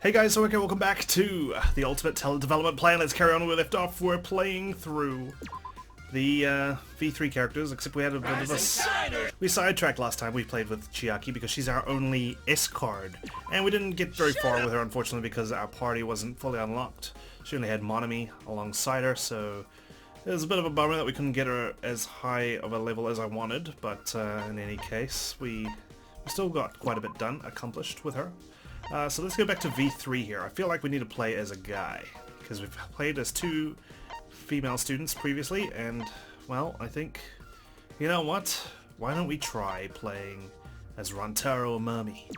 Hey guys, so okay, welcome back to the Ultimate Development Plan. Let's carry on where we left off. We're playing through the V3 characters, except we had a bit of a... We sidetracked last time. We played with Chiaki because she's our only S card. And we didn't get very far with her, unfortunately, because our party wasn't fully unlocked. She only had Monami alongside her, so it was a bit of a bummer that we couldn't get her as high of a level as I wanted. But in any case, we still got quite a bit done, accomplished with her. So let's go back to V3 here. I feel like we need to play as a guy, because we've played as two female students previously, and, well, I think, you know what? Why don't we try playing as Rantaro Amami,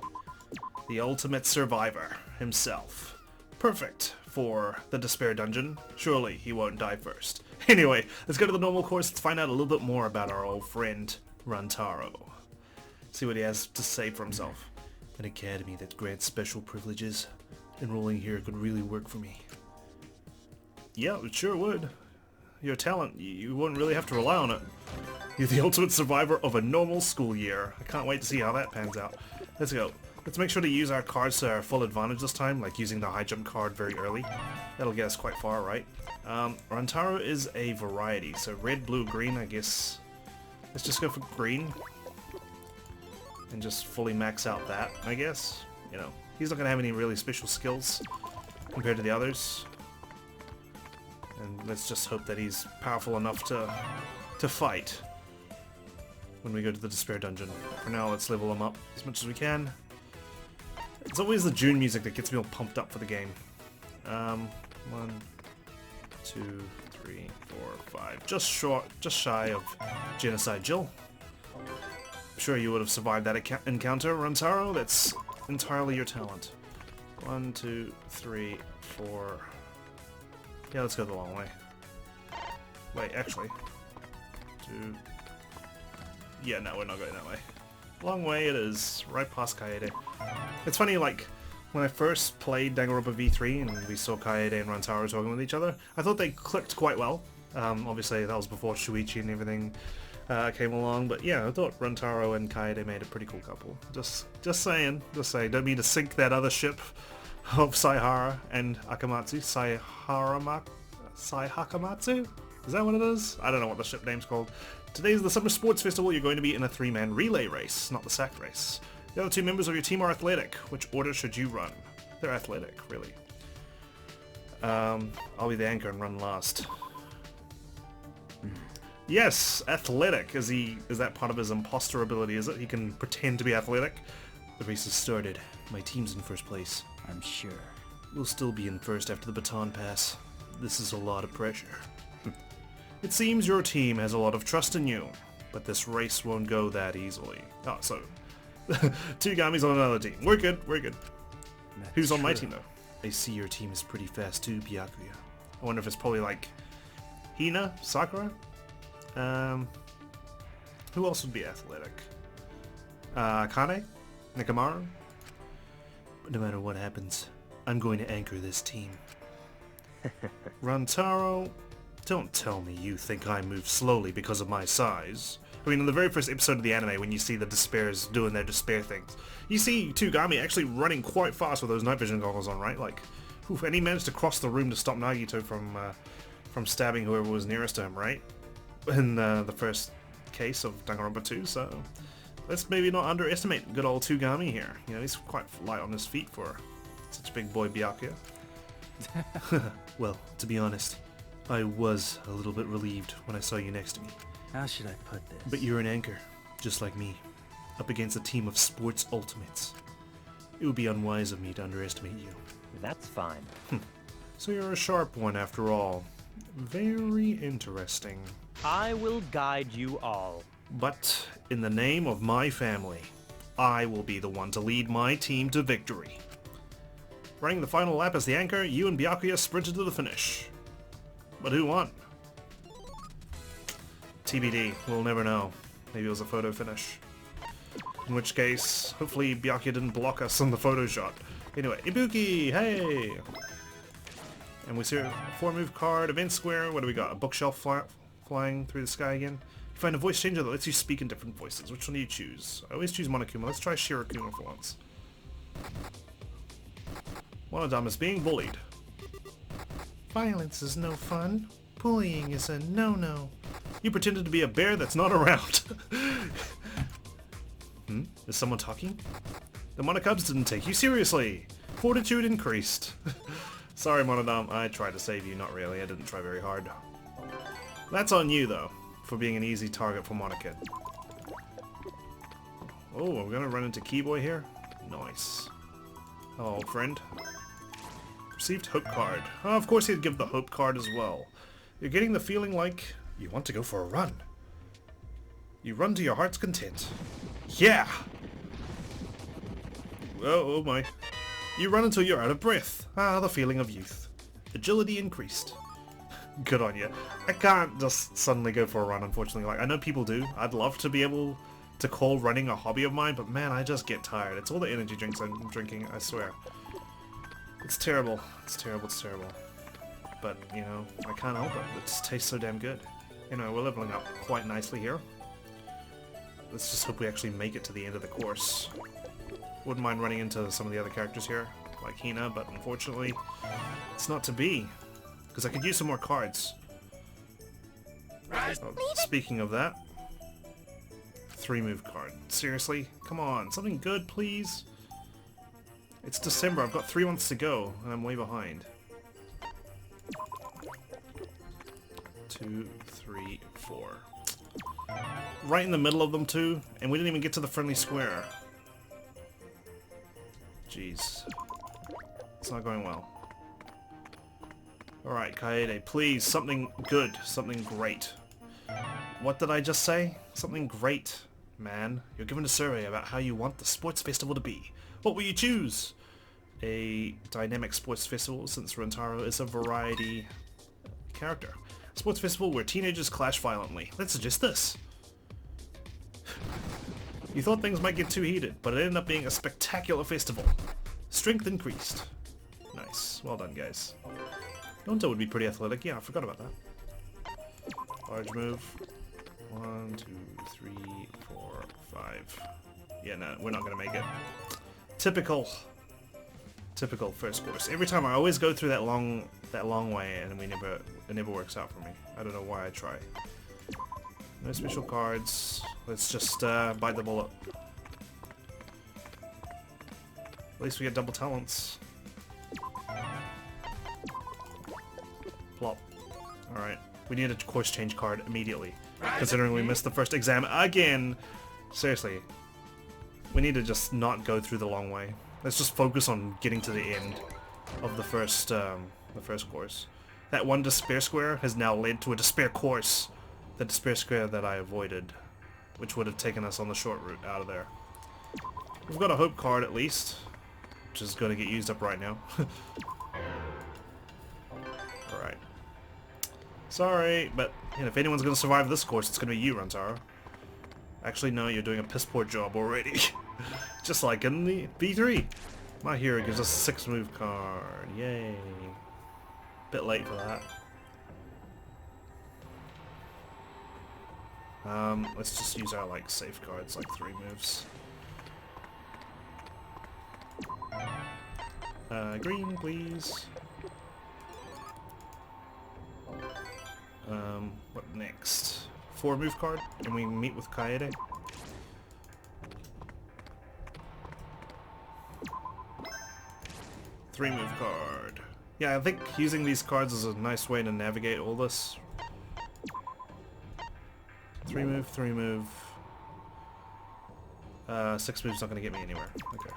the ultimate survivor himself. Perfect for the Despair Dungeon. Surely he won't die first. Anyway, let's go to the normal course. Let's find out a little bit more about our old friend, Rantaro. See what he has to say for himself. An academy that grants special privileges. Enrolling here could really work for me. Yeah, it sure would. Your talent, you wouldn't really have to rely on it. You're the ultimate survivor of a normal school year. I can't wait to see how that pans out. Let's go. Let's make sure to use our cards to our full advantage this time, like using the high jump card very early. That'll get us quite far, right? Rantaro is a variety, so red, blue, green, I guess. Let's just go for green. And just fully max out that, I guess. You know, he's not going to have any really special skills compared to the others. And let's just hope that he's powerful enough to fight when we go to the Despair Dungeon. For now, let's level him up as much as we can. It's always the June music that gets me all pumped up for the game. 1, 2, 3, 4, 5. Just shy of Genocide Jill. I'm sure you would have survived that encounter, Rantaro. That's entirely your talent. 1, 2, 3, 4. Yeah, let's go the long way. Wait, actually. 2. Yeah, no, we're not going that way. Long way it is, right past Kaede. It's funny, like, when I first played Danganronpa V3 and we saw Kaede and Rantaro talking with each other, I thought they clicked quite well. Obviously, that was before Shuichi and everything came along, but yeah, I thought Rantaro and Kaede made a pretty cool couple. Just saying. Don't mean to sink that other ship of Saihara and Akamatsu. Saihakamatsu? Is that what it is? I don't know what the ship name's called. Today's the Summer Sports Festival. You're going to be in a 3-man relay race, not the sack race. The other 2 members of your team are athletic. Which order should you run? They're athletic, really. I'll be the anchor and run last. Yes, athletic. Is that part of his imposter ability, is it? He can pretend to be athletic? The race has started. My team's in first place. I'm sure. We'll still be in first after the baton pass. This is a lot of pressure. It seems your team has a lot of trust in you, but this race won't go that easily. Oh, so 2 Gami's on another team. We're good. Who's on my team, though? I see your team is pretty fast too, Byakuya. I wonder if it's probably like Hina? Sakura? Who else would be athletic? Akane? Nekamaru? But no matter what happens, I'm going to anchor this team. Rantaro, don't tell me you think I move slowly because of my size. I mean, in the very first episode of the anime, when you see the Despairs doing their despair things, you see Tugami actually running quite fast with those night vision goggles on, right? Like, oof, and he managed to cross the room to stop Nagito from stabbing whoever was nearest to him, right? In the first case of Danganronpa 2, so let's maybe not underestimate good old Tugami here. You know, he's quite light on his feet for such a big boy Byakuya. Well, to be honest, I was a little bit relieved when I saw you next to me. How should I put this? But you're an anchor, just like me, up against a team of sports ultimates. It would be unwise of me to underestimate you. That's fine. So you're a sharp one after all. Very interesting. I will guide you all. But in the name of my family, I will be the one to lead my team to victory. Running the final lap as the anchor, you and Byakuya sprinted to the finish. But who won? TBD, we'll never know. Maybe it was a photo finish. In which case, hopefully Byakuya didn't block us on the photo shot. Anyway, Ibuki, hey! And we see a 4-move card, event square. What do we got? A bookshelf flying through the sky again. You find a voice changer that lets you speak in different voices. Which one do you choose? I always choose Monokuma. Let's try Shirakuma for once. Monodam is being bullied. Violence is no fun. Bullying is a no-no. You pretended to be a bear that's not around. Is someone talking? The Monocubs didn't take you seriously. Fortitude increased. Sorry, Monodam. I tried to save you. Not really. I didn't try very hard. That's on you, though, for being an easy target for Monokid. Oh, we're gonna run into Keyboy here? Nice. Hello, old friend. Received Hope Card. Oh, of course he'd give the Hope Card as well. You're getting the feeling like you want to go for a run. You run to your heart's content. Yeah! Oh my. You run until you're out of breath. Ah, the feeling of youth. Agility increased. Good on you. I can't just suddenly go for a run, unfortunately. Like, I know people do. I'd love to be able to call running a hobby of mine, but man, I just get tired. It's all the energy drinks I'm drinking, I swear. It's terrible. It's terrible, it's terrible. But, you know, I can't help it. It just tastes so damn good. You know, we're leveling up quite nicely here. Let's just hope we actually make it to the end of the course. Wouldn't mind running into some of the other characters here, like Hina, but unfortunately, it's not to be. Because I could use some more cards. Speaking of that, 3-move card. Seriously? Come on, something good, please? It's December, I've got 3 months to go, and I'm way behind. 2, 3, 4. Right in the middle of them too, and we didn't even get to the friendly square. Jeez. It's not going well. Alright, Kaede, please, something good, something great. What did I just say? Something great, man. You're given a survey about how you want the sports festival to be. What will you choose? A dynamic sports festival, since Rantaro is a variety character. A sports festival where teenagers clash violently. Let's suggest this. You thought things might get too heated, but it ended up being a spectacular festival. Strength increased. Nice. Well done, guys. Nonto would be pretty athletic. Yeah, I forgot about that. Large move. 1, 2, 3, 4, 5. Yeah, no, we're not gonna make it. Typical. Typical first course. Every time I always go through that long way, and it never works out for me. I don't know why I try. No special cards. Let's just bite the bullet. At least we get double talents. Plop. Alright. We need a course change card immediately. Considering we missed the first exam again. Seriously. We need to just not go through the long way. Let's just focus on getting to the end of the first course. That one despair square has now led to a despair course. The despair square that I avoided, which would have taken us on the short route out of there. We've got a hope card at least, which is going to get used up right now. Alright. Sorry, but you know, if anyone's going to survive this course, it's going to be you, Rantaro. Actually, no, you're doing a piss poor job already. Just like in the B3. My hero gives us a 6-move card. Yay. Bit late for that. Let's just use our, like, safe cards, like 3 moves. Green, please. What next? 4-move card, and we meet with Kaede. Three-move card. Yeah, I think using these cards is a nice way to navigate all this. 3-move, 3-move. 6-move's not gonna get me anywhere. Okay.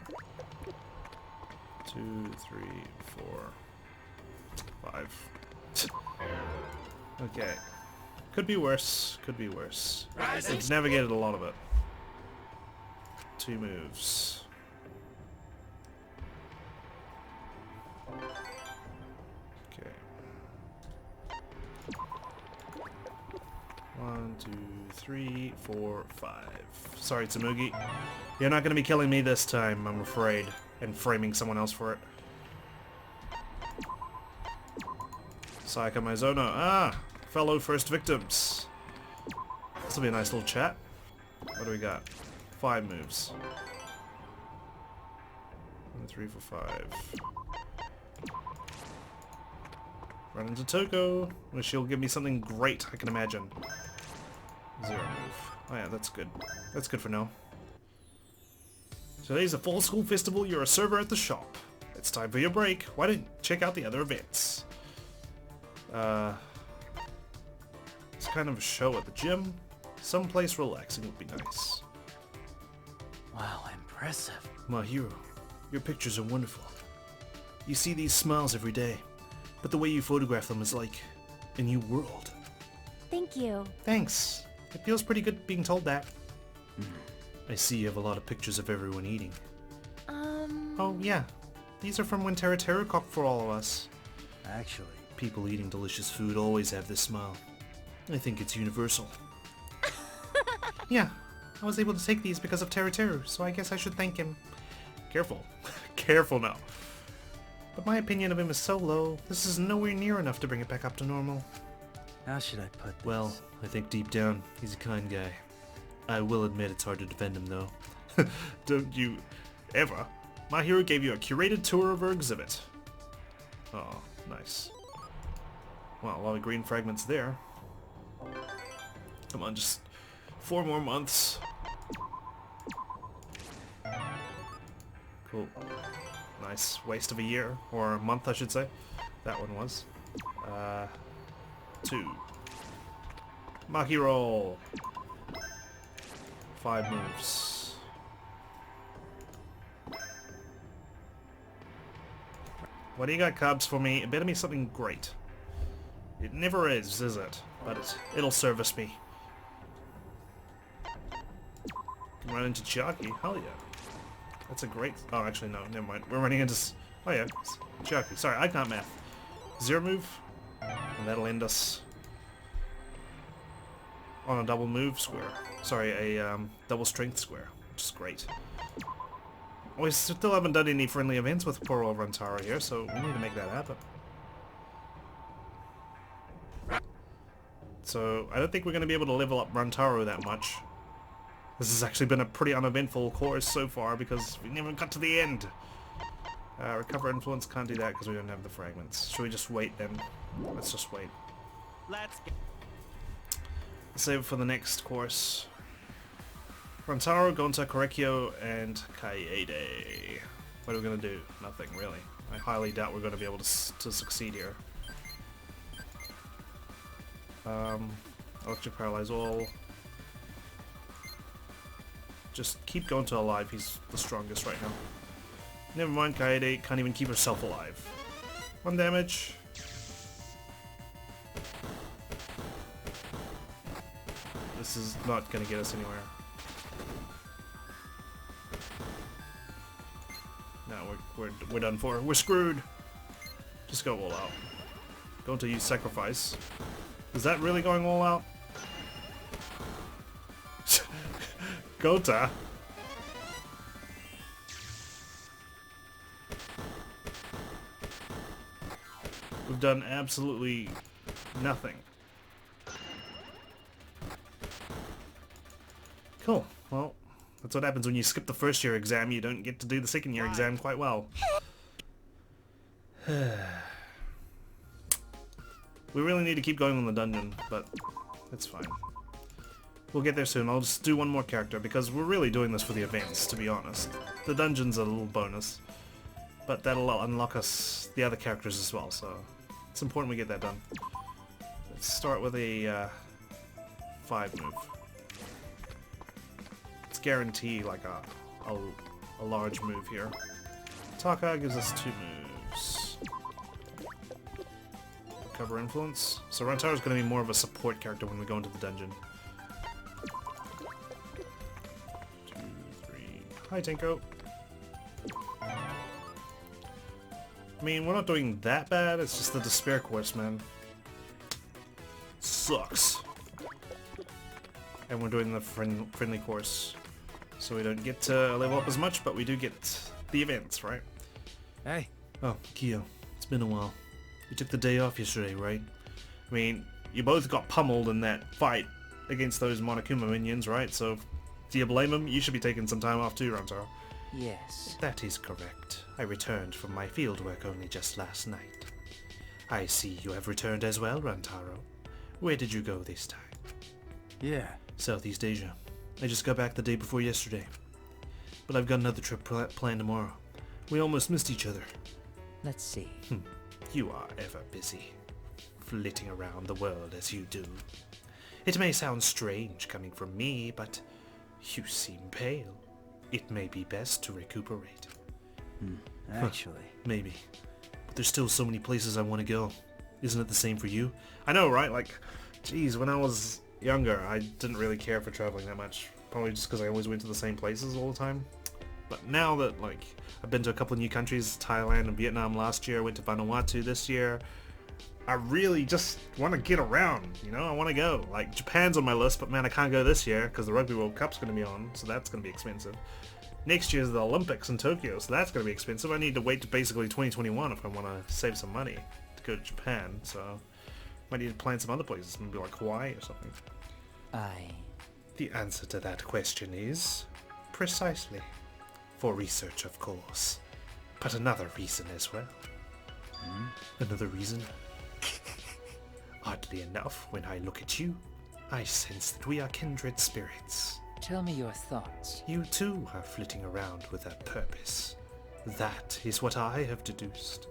2, 3, 4, 5. Okay. Could be worse. Could be worse. We've navigated a lot of it. 2 moves. Okay. 1, 2, 3, 4, 5. Sorry, Tsumugi. You're not going to be killing me this time, I'm afraid. And framing someone else for it. Sayaka Maizono. Ah! Fellow first victims. This will be a nice little chat. What do we got? 5 moves. 1, 3, 4, 5. Run into Toko, where she'll give me something great, I can imagine. 0 move. Oh yeah, that's good. That's good for now. Today's a fall school festival, you're a server at the shop. It's time for your break. Why don't you check out the other events? It's kind of a show at the gym. Someplace relaxing would be nice. Wow, impressive. My hero, your pictures are wonderful. You see these smiles every day, but the way you photograph them is like a new world. Thank you. Thanks. It feels pretty good being told that. I see you have a lot of pictures of everyone eating. Oh yeah, these are from when Tera cooked for all of us. Actually, People eating delicious food always have this smile. I think it's universal. Yeah, I was able to take these because of Tera, so I guess I should thank him. Careful. Careful now. But my opinion of him is so low, this is nowhere near enough to bring it back up to normal. how should I put this? Well, I think deep down, he's a kind guy. I will admit it's hard to defend him though. Don't you ever. My hero gave you a curated tour of our exhibit. Oh, nice. Wow, a lot of green fragments there. Come on, just 4 more months. Cool. Nice. Waste of a year. Or a month, I should say. That one was. 2. Maki roll. 5 moves. What do you got, Cubs, for me? It better be something great. It never is it? But it'll service me. Can run into Chiaki. Hell yeah. That's a great... Oh, actually, no. Never mind. We're running into... Oh, yeah. Chiaki. Sorry, I can't math. 0 move. And that'll end us on a double move square. Sorry, a double strength square. Which is great. We still haven't done any friendly events with poor old Rantaro here, so we need to make that happen. So, I don't think we're going to be able to level up Rantaro that much. This has actually been a pretty uneventful course so far because we never got to the end. Recover influence, can't do that because we don't have the fragments. Should we just wait then? Let's just wait. Let's Save it for the next course. Rantaro, Gonta, Korekyo, and Kaede. What are we going to do? Nothing, really. I highly doubt we're going to be able to succeed here. Electric Paralyze all. Just keep Gonta alive, he's the strongest right now. Never mind, Kaede can't even keep herself alive. 1 damage. This is not going to get us anywhere. No, we're done for. We're screwed. Just go all out. Going to use sacrifice. Is that really going all out? Gota. We've done absolutely nothing. Cool. Well, that's what happens when you skip the first year exam. You don't get to do the second year exam quite well. We really need to keep going on the dungeon, but it's fine. We'll get there soon. I'll just do one more character because we're really doing this for the events, to be honest. The dungeon's a little bonus, but that'll unlock us the other characters as well, so it's important we get that done. Let's start with a 5 move. Let's guarantee like a large move here. Taka gives us 2 moves. Recover influence. So Rantaro's going to be more of a support character when we go into the dungeon. 2, 3. Hi, Tenko. I mean, we're not doing that bad. It's just the despair course, man. Sucks. And we're doing the friendly course. So we don't get to level up as much, but we do get the events, right? Hey. Oh, Kyo. It's been a while. You took the day off yesterday, right? I mean, you both got pummeled in that fight against those Monokuma minions, right? So, do you blame him? You should be taking some time off too, Rantaro. Yes. That is correct. I returned from my fieldwork only just last night. I see you have returned as well, Rantaro. Where did you go this time? Yeah. Southeast Asia. I just got back the day before yesterday. But I've got another trip planned tomorrow. We almost missed each other. Let's see. You are ever busy, flitting around the world as you do. It may sound strange coming from me, but you seem pale. It may be best to recuperate. Actually. Maybe. But there's still so many places I want to go. Isn't it the same for you? I know, right? Like, geez, when I was younger, I didn't really care for traveling that much. Probably just because I always went to the same places all the time. But now that, like, I've been to a couple of new countries, Thailand and Vietnam last year, I went to Vanuatu this year, I really just want to get around, you know? I want to go. Like, Japan's on my list, but man, I can't go this year because the Rugby World Cup's going to be on, so that's going to be expensive. Next year's the Olympics in Tokyo, so that's going to be expensive. I need to wait to basically 2021 if I want to save some money to go to Japan, so I might need to plan some other places, maybe like Hawaii or something. The answer to that question is precisely. For research, of course. But another reason as well. Another reason? Oddly enough, when I look at you, I sense that we are kindred spirits. Tell me your thoughts. You too are flitting around with a purpose. That is what I have deduced.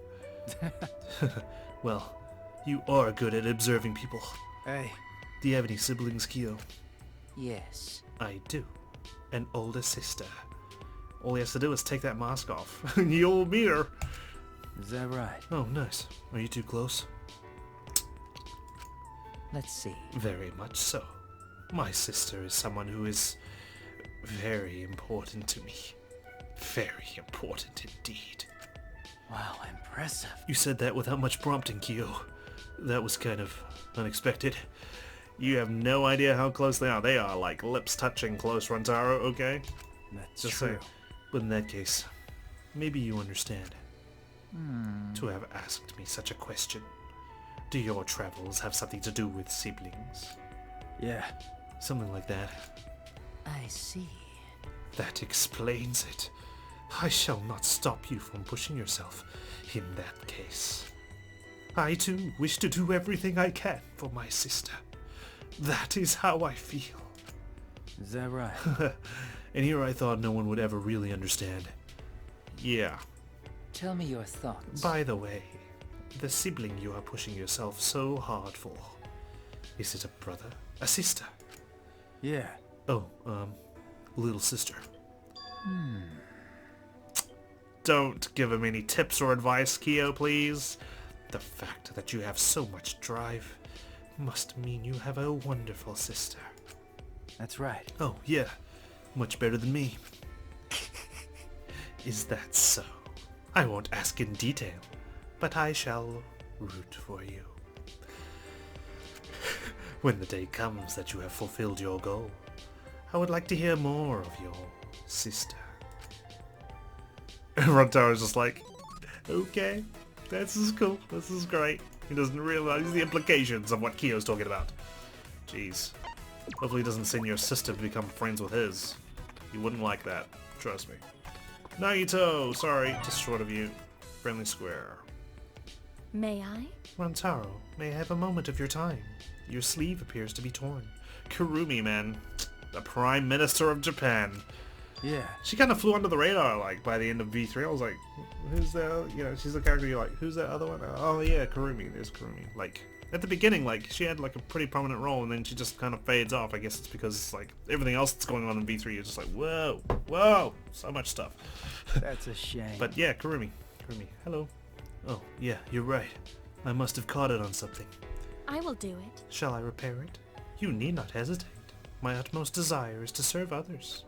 Well, you are good at observing people. Hey. Do you have any siblings, Kyo? Yes. I do. An older sister. All he has to do is take that mask off, and you'll meet her. Is that right? Oh, nice. Are you too close? Let's see. Very much so. My sister is someone who is very important to me. Very important indeed. Wow, impressive. You said that without much prompting, Kyo. That was kind of unexpected. You have no idea how close they are. They are like lips touching close, Rantaro, okay? That's Just true. saying. But in that case, maybe you understand. To have asked me such a question. Do your travels have something to do with siblings? Yeah. Something like that. I see. That explains it. I shall not stop you from pushing yourself in that case. I too wish to do everything I can for my sister. That is how I feel. Is that right? And here I thought no one would ever really understand. Yeah. Tell me your thoughts. By the way, the sibling you are pushing yourself so hard for, is it a brother? A sister? Yeah. Oh, little sister. Don't give him any tips or advice, Kyo, please. The fact that you have so much drive must mean you have a wonderful sister. That's right. Oh, yeah. Much better than me. Is that so? I won't ask in detail, but I shall root for you. When the day comes that you have fulfilled your goal, I would like to hear more of your sister. And Rantaro's just like, okay, this is cool, this is great. He doesn't realize the implications of what Kyo's talking about. Jeez. Hopefully he doesn't send your sister to become friends with his. You wouldn't like that, trust me. Naito, sorry, just short of you. Friendly square. May I? Rantaro, may I have a moment of your time? Your sleeve appears to be torn. Kurumi, man. The Prime Minister of Japan. Yeah. She kind of flew under the radar, like, by the end of V3. I was like, who's that? You know, she's the character you're like, who's that other one? Oh, yeah, Kurumi. There's Kurumi. Like, at the beginning, like, she had, like, a pretty prominent role, and then she just kind of fades off. I guess it's because, like, everything else that's going on in V3, you're just like, whoa, whoa, so much stuff. That's a shame. But, yeah, Kurumi. Kurumi, hello. Oh, yeah, you're right. I must have caught it on something. I will do it. Shall I repair it? You need not hesitate. My utmost desire is to serve others.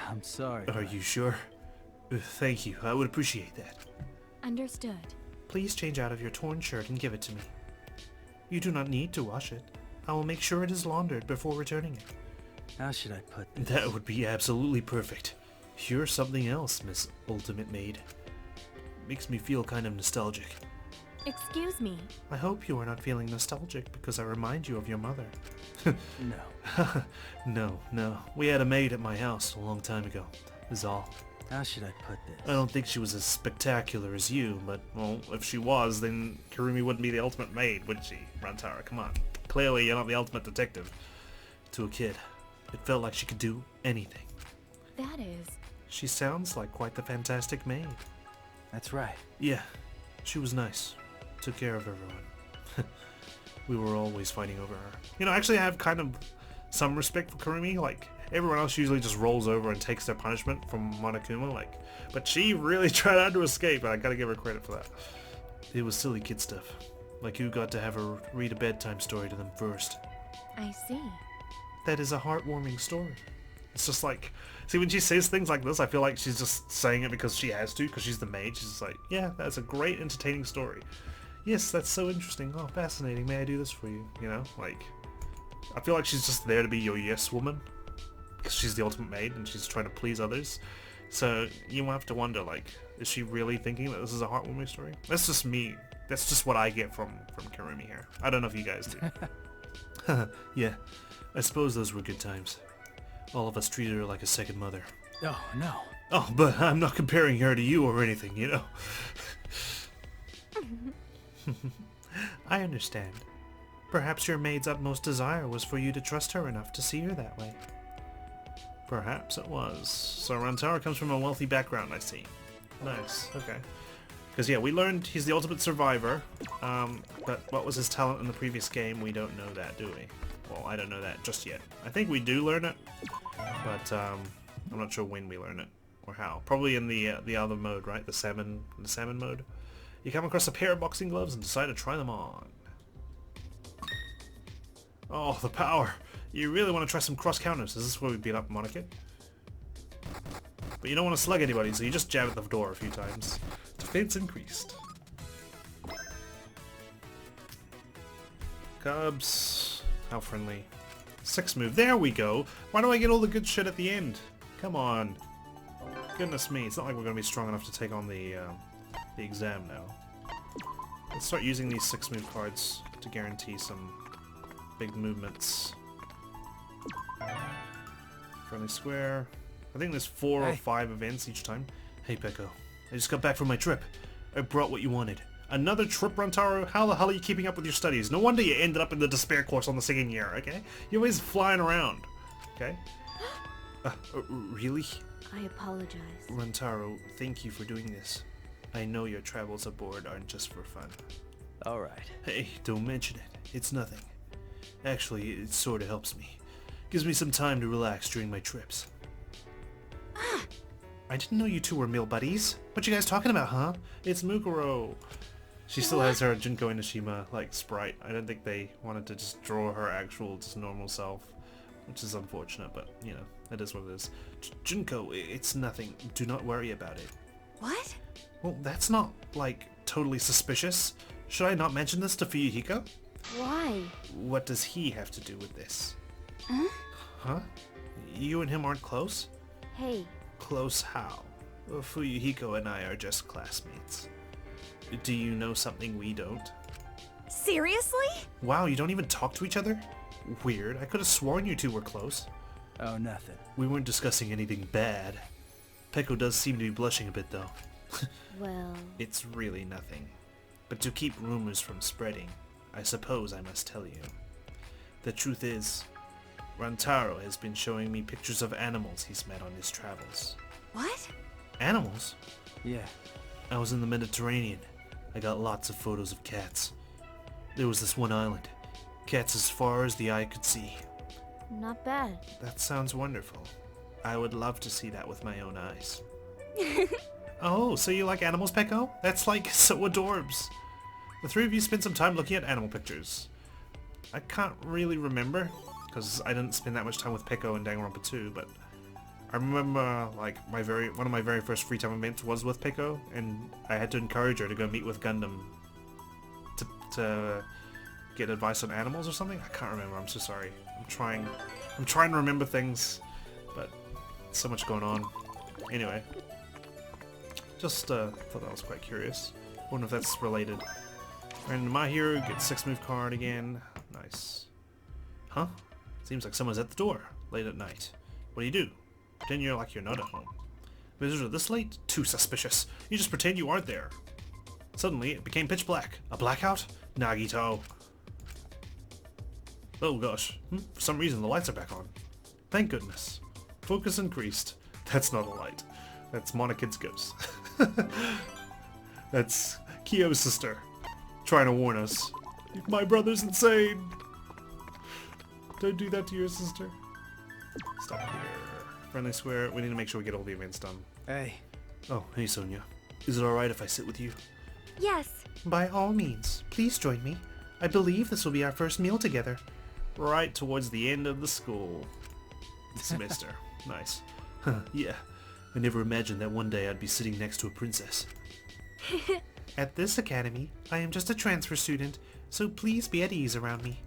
I'm sorry. Are you sure? Thank you. I would appreciate that. Understood. Please change out of your torn shirt and give it to me. You do not need to wash it. I will make sure it is laundered before returning it. How should I put this? That would be absolutely perfect. You're something else, Miss Ultimate Maid. Makes me feel kind of nostalgic. Excuse me. I hope you are not feeling nostalgic because I remind you of your mother. No. No. We had a maid at my house a long time ago, is all. How should I put this? I don't think she was as spectacular as you, but, well, if she was, then Kurumi wouldn't be the ultimate maid, would she? Rantaro, come on. Clearly, you're not the ultimate detective. To a kid, it felt like she could do anything. That is. She sounds like quite the fantastic maid. That's right. Yeah, she was nice. Took care of everyone. We were always fighting over her. You know, actually I have kind of some respect for Kurumi. Like, everyone else usually just rolls over and takes their punishment from Monokuma, like, but she really tried hard to escape, and I gotta give her credit for that. It was silly kid stuff. Like you got to have her read a bedtime story to them first. I see. That is a heartwarming story. It's just like, see, when she says things like this, I feel like she's just saying it because she has to, because she's the maid. She's just like, yeah, that's a great, entertaining story. Yes, that's so interesting. Oh, fascinating. May I do this for you? You know, like, I feel like she's just there to be your yes woman, because she's the ultimate maid and she's trying to please others. So you have to wonder, like, is she really thinking that this is a heartwarming story? That's just me. That's just what I get from Kurumi here. I don't know if you guys do. Yeah, I suppose those were good times. All of us treated her like a second mother. Oh, no. Oh, but I'm not comparing her to you or anything, you know. I understand. Perhaps your maid's utmost desire was for you to trust her enough to see her that way. Perhaps it was. So Rantaro comes from a wealthy background, I see. Nice, okay. Because yeah, we learned he's the ultimate survivor, but what was his talent in the previous game? We don't know that, do we? Well, I don't know that just yet. I think we do learn it, but I'm not sure when we learn it or how. Probably in the other mode, right? The salmon mode. You come across a pair of boxing gloves and decide to try them on. Oh, the power! You really want to try some cross counters. Is this where we beat up Monica? But you don't want to slug anybody, so you just jab at the door a few times. Defense increased. Cubs. How friendly. 6 move. There we go. Why do I get all the good shit at the end? Come on. Goodness me. It's not like we're going to be strong enough to take on the exam now. Let's start using these 6 move cards to guarantee some big movements. Friendly square. I think there's 4 or 5 events each time. Hey Peko, I just got back from my trip. I brought what you wanted. Another trip, Rantaro? How the hell are you keeping up with your studies? No wonder you ended up in the despair course on the second year, okay? You're always flying around, okay? Really? I apologize. Rantaro, thank you for doing this. I know your travels aboard aren't just for fun. Alright. Hey, don't mention it. It's nothing. Actually, it sorta helps me. Gives me some time to relax during my trips. I didn't know you two were meal buddies. What you guys talking about, huh? It's Mukuro. She still has her Junko Inoshima, like, sprite. I don't think they wanted to just draw her actual, just normal self. Which is unfortunate, but, you know, it is what it is. Junko, it's nothing. Do not worry about it. What? Well, that's not, like, totally suspicious. Should I not mention this to Fuyuhiko? Why? What does he have to do with this? Huh? Huh? You and him aren't close? Hey, Close how? Well, Fuyuhiko and I are just classmates. Do you know something we don't? seriously? Wow, you don't even talk to each other? Weird. I could have sworn you two were close. Oh, nothing. We weren't discussing anything bad. Peko does seem to be blushing a bit, though. Well, It's really nothing. But to keep rumors from spreading, I suppose I must tell you. The truth is, Rantaro has been showing me pictures of animals he's met on his travels. what? Animals? Yeah. I was in the Mediterranean. I got lots of photos of cats. There was this one island. Cats as far as the eye could see. Not bad. That sounds wonderful. I would love to see that with my own eyes. Oh, so you like animals, Peko? That's like so adorbs. The three of you spent some time looking at animal pictures. I can't really remember, because I didn't spend that much time with Peko and Danganronpa 2, but I remember like one of my very first free time events was with Peko, and I had to encourage her to go meet with Gundam to get advice on animals or something. I can't remember. I'm so sorry. I'm trying to remember things, but so much going on. Anyway, just thought that was quite curious. Wonder if that's related. And my hero gets 6 move card again. Nice. Huh? Seems like someone's at the door late at night. What do? Pretend you're like you're not at home. Visitor this late? Too suspicious. You just pretend you aren't there. Suddenly, it became pitch black. A blackout? Nagito. Oh gosh. For some reason, the lights are back on. Thank goodness. Focus increased. That's not a light. That's Monokid's ghost. That's Kyo's sister. Trying to warn us. My brother's insane. Don't do that to your sister. Stop here. Friendly swear. We need to make sure we get all the events done. Hey. Oh, hey Sonia. Is it alright if I sit with you? Yes. By all means, please join me. I believe this will be our first meal together. Right towards the end of the school semester. Nice. Yeah. I never imagined that one day I'd be sitting next to a princess. At this academy, I am just a transfer student, so please be at ease around me.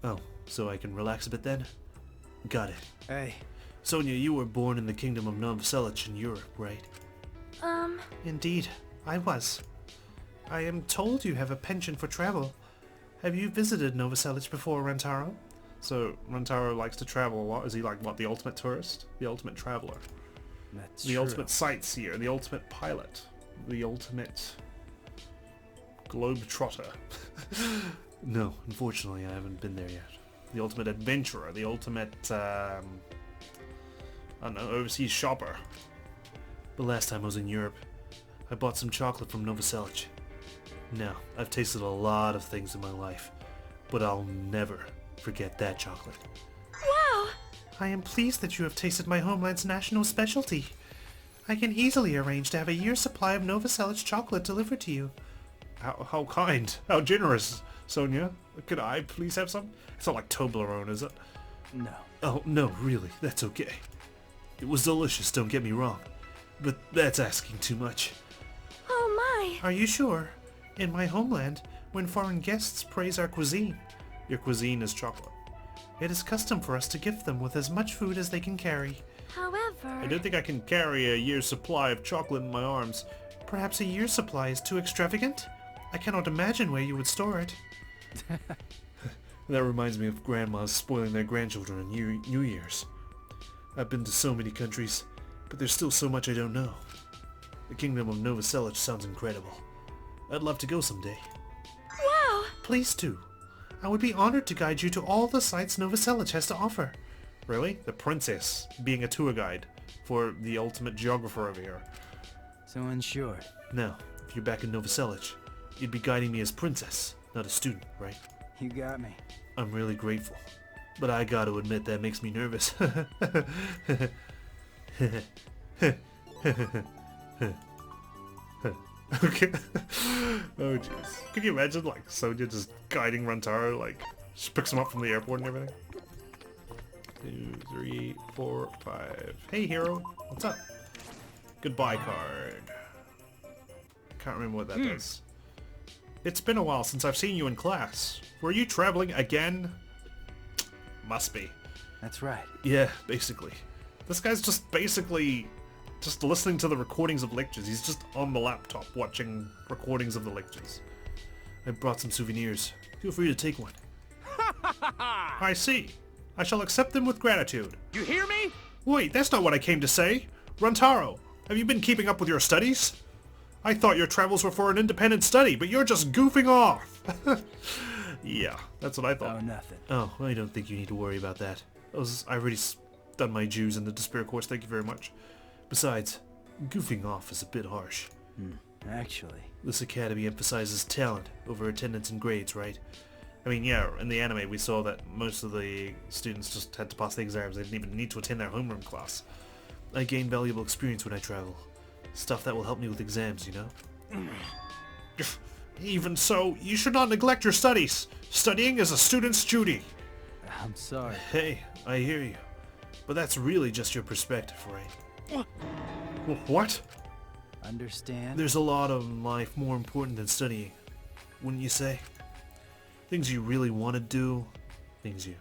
Oh, so I can relax a bit then? Got it. Hey. Sonia, you were born in the kingdom of Novoselic in Europe, right? Indeed, I was. I am told you have a penchant for travel. Have you visited Novoselic before, Rantaro? So, Rantaro likes to travel a lot. Is he like, what, the ultimate tourist? The ultimate traveler? That's The true. ultimate sightseer? The ultimate pilot? The ultimate globe-trotter? No, unfortunately, I haven't been there yet. The ultimate adventurer? The ultimate, I don't know, overseas shopper? The last time I was in Europe, I bought some chocolate from Novoselic. Now, I've tasted a lot of things in my life, but I'll never forget that chocolate. Wow! I am pleased that you have tasted my homeland's national specialty. I can easily arrange to have a year's supply of Novoselic chocolate delivered to you. How kind. How generous, Sonia. Could I please have some? It's not like Toblerone, is it? No. Oh, no, really. That's okay. It was delicious, don't get me wrong. But that's asking too much. Oh my! Are you sure? In my homeland, when foreign guests praise our cuisine, your cuisine is chocolate. It is custom for us to gift them with as much food as they can carry. However... I don't think I can carry a year's supply of chocolate in my arms. Perhaps a year's supply is too extravagant? I cannot imagine where you would store it. That reminds me of grandmas spoiling their grandchildren on New Year's. I've been to so many countries, but there's still so much I don't know. The kingdom of Novoselic sounds incredible. I'd love to go someday. Wow! Please do. I would be honored to guide you to all the sights Novoselic has to offer. Really? The princess being a tour guide for the ultimate geographer over here. So in short, Now, if you're back in Novoselic, you'd be guiding me as princess, not a student, right? you got me. I'm really grateful. But I gotta admit that makes me nervous. Okay. Oh jeez. Can you imagine like Sonia just guiding Rantaro, like she picks him up from the airport and everything? 2, 3, 4, 5. Hey hero, what's up? Goodbye card. Can't remember what that does. It's been a while since I've seen you in class. Were you traveling again? Must be. That's right. Yeah, basically. This guy's just basically just listening to the recordings of lectures. He's just on the laptop watching recordings of the lectures. I brought some souvenirs. Feel free to take one. I see. I shall accept them with gratitude. You hear me? Wait, that's not what I came to say. Rantaro, have you been keeping up with your studies? I thought your travels were for an independent study, but you're just goofing off. Yeah, that's what I thought. Oh, nothing. Oh, I don't think you need to worry about that. I already done my dues in the Despair course, thank you very much. Besides, goofing off is a bit harsh. Actually. This academy emphasizes talent over attendance and grades, right? I mean, yeah, in the anime we saw that most of the students just had to pass the exams. They didn't even need to attend their homeroom class. I gain valuable experience when I travel. Stuff that will help me with exams, you know? Even so, you should not neglect your studies. Studying is a student's duty. I'm sorry. Hey, I hear you. But that's really just your perspective, right? What? Understand? There's a lot of life more important than studying, wouldn't you say? Things you really want to do, things you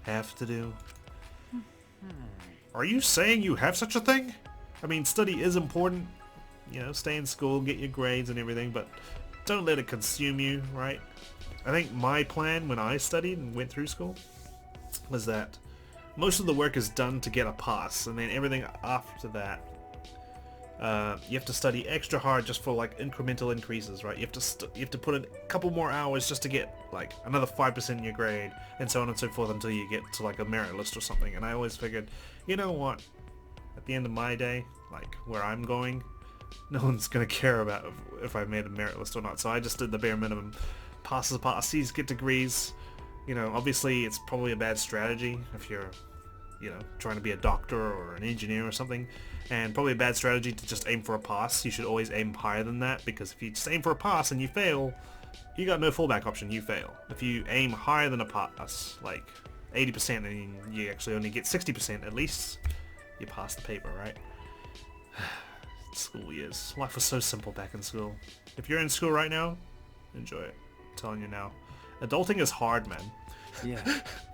have to do. Are you saying you have such a thing? I mean, study is important. You know, stay in school, get your grades and everything, but don't let it consume you, right? I think my plan when I studied and went through school was that most of the work is done to get a pass, and then everything after that You have to study extra hard just for like incremental increases, right? You have to put in a couple more hours just to get like another 5% in your grade, and so on and so forth until you get to like a merit list or something. And I always figured, you know what? At the end of my day, like where I'm going, no one's gonna care about if I made a merit list or not. So I just did the bare minimum. Passes, get degrees. You know, obviously it's probably a bad strategy if you're, you know, trying to be a doctor or an engineer or something, and probably a bad strategy to just aim for a pass. You should always aim higher than that, because if you just aim for a pass and you fail, you got no fallback option, you fail. If you aim higher than a pass, like 80%, and you actually only get 60% at least, you pass the paper, right? School years. Life was so simple back in school. If you're in school right now, enjoy it. I'm telling you now. Adulting is hard, man. Yeah.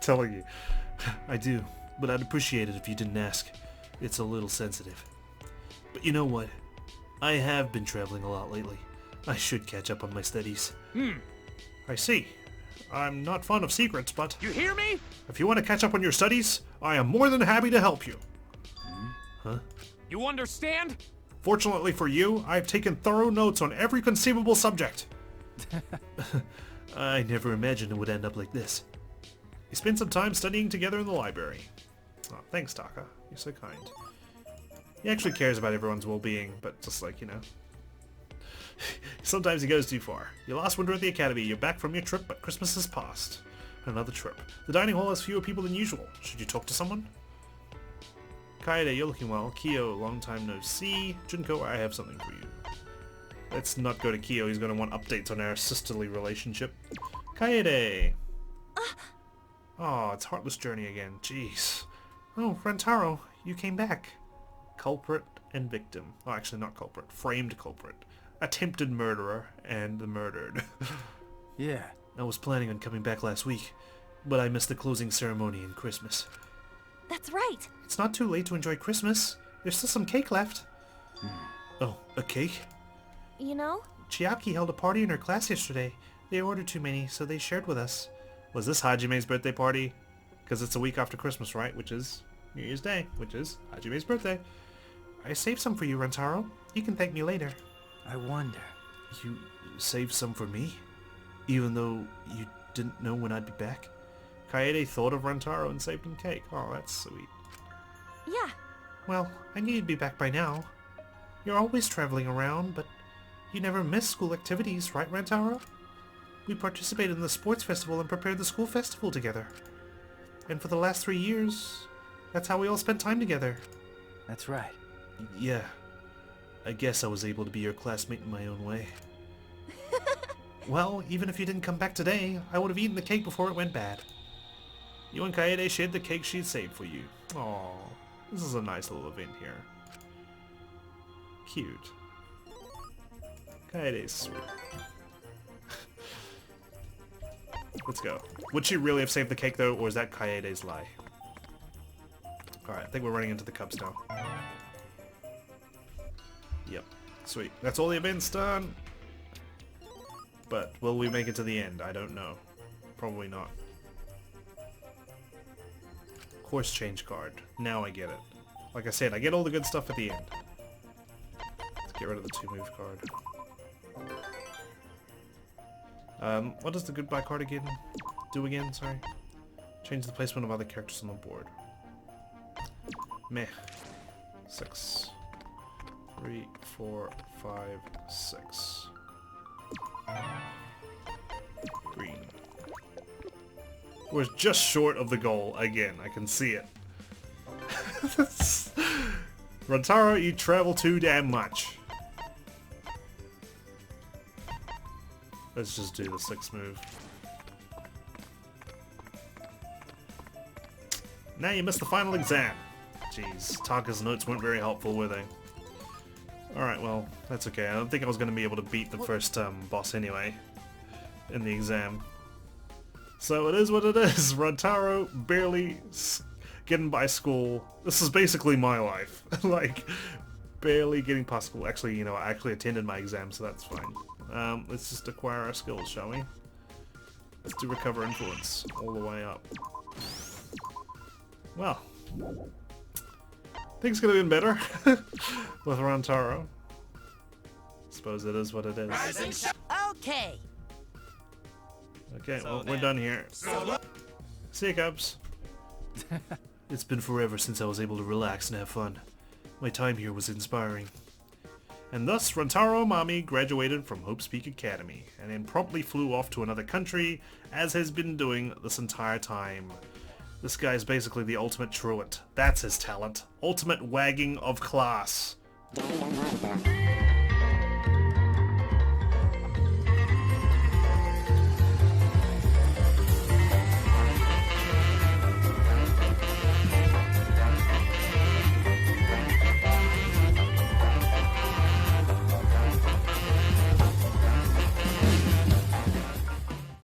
Telling you. I do. But I'd appreciate it if you didn't ask. It's a little sensitive. But you know what? I have been traveling a lot lately. I should catch up on my studies. I see. I'm not fond of secrets, but... You hear me? If you want to catch up on your studies, I am more than happy to help you. Huh? You understand? Fortunately for you, I've taken thorough notes on every conceivable subject. I never imagined it would end up like this. We spent some time studying together in the library. Oh, thanks, Taka. You're so kind. He actually cares about everyone's well-being, but just like, you know. Sometimes he goes too far. Your last winter at the academy, you're back from your trip, but Christmas has passed. Another trip. The dining hall has fewer people than usual. Should you talk to someone? Kaede, you're looking well. Kyo, long time no see. Junko, I have something for you. Let's not go to Kyo. He's going to want updates on our sisterly relationship. Kaede! Oh, it's Heartless Journey again. Jeez. Oh, Rantaro, you came back. Culprit and victim. Oh, actually not culprit. Framed culprit. Attempted murderer and the murdered. Yeah. I was planning on coming back last week, but I missed the closing ceremony and Christmas. That's right. It's not too late to enjoy Christmas. There's still some cake left. Oh, a cake? You know? Chiaki held a party in her class yesterday. They ordered too many, so they shared with us. Was this Hajime's birthday party? Because it's a week after Christmas, right? Which is New Year's Day, which is Hajime's birthday. I saved some for you, Rantaro. You can thank me later. I wonder. You saved some for me? Even though you didn't know when I'd be back? Kaede thought of Rantaro and saved him cake. Oh, that's sweet. Yeah. Well, I knew you'd be back by now. You're always traveling around, but you never miss school activities, right, Rantaro? We participated in the sports festival and prepared the school festival together. And for the last 3 years, that's how we all spent time together. That's right. Yeah. I guess I was able to be your classmate in my own way. Well, even if you didn't come back today, I would have eaten the cake before it went bad. You and Kaede shared the cake she'd saved for you. Aww, this is a nice little event here. Cute. Kaede's sweet. Let's go. Would she really have saved the cake though, or is that Kaede's lie? Alright, I think we're running into the Cubs now. Yep. Sweet. That's all the events done. But will we make it to the end? I don't know. Probably not. Course change card. Now I get it. Like I said, I get all the good stuff at the end. Let's get rid of the 2-move card. What does the goodbye card do again? Sorry. Change the placement of other characters on the board. Meh. 6. 3, 4, 5, 6. Green. We're just short of the goal again. I can see it. Rantaro, you travel too damn much. Let's just do the 6 move. Now you missed the final exam. Jeez, Taka's notes weren't very helpful, were they? Alright, well, that's okay. I don't think I was going to be able to beat the first boss anyway in the exam. So it is what it is. Rantaro barely getting by school. This is basically my life. Like, barely getting past school. Actually, you know, I actually attended my exam, so that's fine. Let's just acquire our skills, shall we? Let's do recover influence all the way up. Well, Things could have been better with Rantaro. Suppose it is what it is. Okay. Okay, well, we're done here. See you, Cubs. It's been forever since I was able to relax and have fun. My time here was inspiring. And thus, Rantaro Amami graduated from Hope's Peak Academy, and then promptly flew off to another country, as has been doing this entire time. This guy's basically the ultimate truant. That's his talent. Ultimate wagging of class.